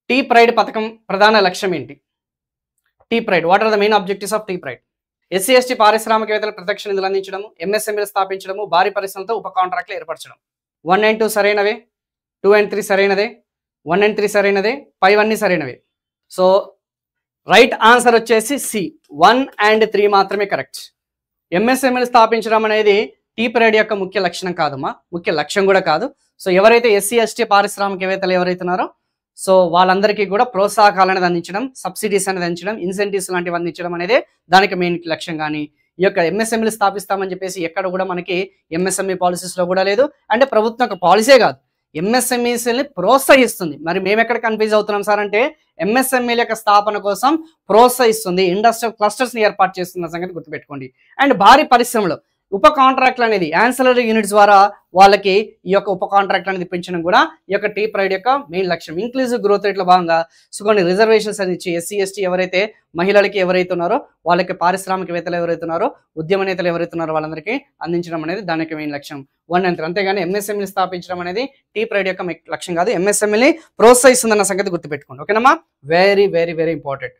Tea pride పథకం ప్రధాన లక్ష్యం ఏంటి? T pride, what are the main objectives of T pride? SC ST పారిశ్రామికవేత్తలకు ప్రత్యక్ష నిధులు అందించడము, ఎంఎస్ఎంఈలు స్థాపించడము, భారీ పరిశ్రమలతో ఉప కాంట్రాక్ట్లు ఏర్పరచడం. 1 and 2 సరైనవే, 2 and 3 సరైనదే, 1 and 3 సరైనదే, 5 అన్ని సరైనవే. సో రైట్ ఆన్సర్ వచ్చేసి సి, 1 and 3 మాత్రమే కరెక్ట్. ఎంఎస్ఎంఈలు స్థాపించడం అనేది టీ ప్రైడ్ యొక్క ముఖ్య లక్షణం కాదమ్మా, ముఖ్య లక్ష్యం కూడా కాదు. సో ఎవరైతే ఎస్సీ ఎస్టీ పారిశ్రామికవేత్తలు ఎవరైతే ఉన్నారో సో వాళ్ళందరికీ కూడా ప్రోత్సాహకాలు అనేది అందించడం, సబ్సిడీస్ అనేది అందించడం, ఇన్సెంటివ్స్ లాంటివి అందించడం అనేది దానికి మెయిన్ లక్ష్యం. కానీ ఈ యొక్క ఎంఎస్ఎంఈలు స్థాపిస్తామని చెప్పేసి ఎక్కడ కూడా మనకి ఎంఎస్ఎంఈ పాలసీస్లో కూడా లేదు. అంటే ప్రభుత్వం యొక్క పాలసీ కాదు, ఎంఎస్ఎంఈస్ని ప్రోత్సహిస్తుంది. మరి మేము ఎక్కడ కన్ఫ్యూజ్ అవుతున్నాం సార్ అంటే ఎంఎస్ఎంఈల యొక్క స్థాపన కోసం ప్రోత్సహిస్తుంది, ఇండస్ట్రియల్ క్లస్టర్స్ని ఏర్పాటు చేస్తున్న సంగతి గుర్తుపెట్టుకోండి. అండ్ భారీ పరిశ్రమలు ఉప కాంట్రాక్ట్లు అనేది యాన్సిలరీ యూనిట్స్ ద్వారా వాళ్ళకి ఈ యొక్క ఉప కాంట్రాక్ట్ అనేది ఇప్పించడం కూడా ఈ యొక్క టీ ప్రైడ్ యొక్క మెయిన్ లక్ష్యం. ఇంక్లూజివ్ గ్రోత్ రేట్లో భాగంగా సో కొన్ని రిజర్వేషన్స్ అని ఇచ్చి ఎస్సీ ఎస్టీ ఎవరైతే మహిళలకి ఎవరైతే ఉన్నారో వాళ్ళకి పారిశ్రామికవేత్తలు ఎవరైతే ఉన్నారో ఉద్యమ నేతలు ఎవరైతే ఉన్నారో వాళ్ళందరికీ అందించడం అనేది దానికి మెయిన్ లక్ష్యం. 1 and 3. అంతేగాని ఎంఎస్ఎంఈని స్థాపించడం అనేది టీ ప్రైడ్ యొక్క లక్ష్యం కాదు. ఎంఎస్ఎంఈని ప్రోత్సహిస్తుందన్న సంగతి గుర్తుపెట్టుకోండి. ఓకేనమ్మా, వెరీ వెరీ వెరీ ఇంపార్టెంట్.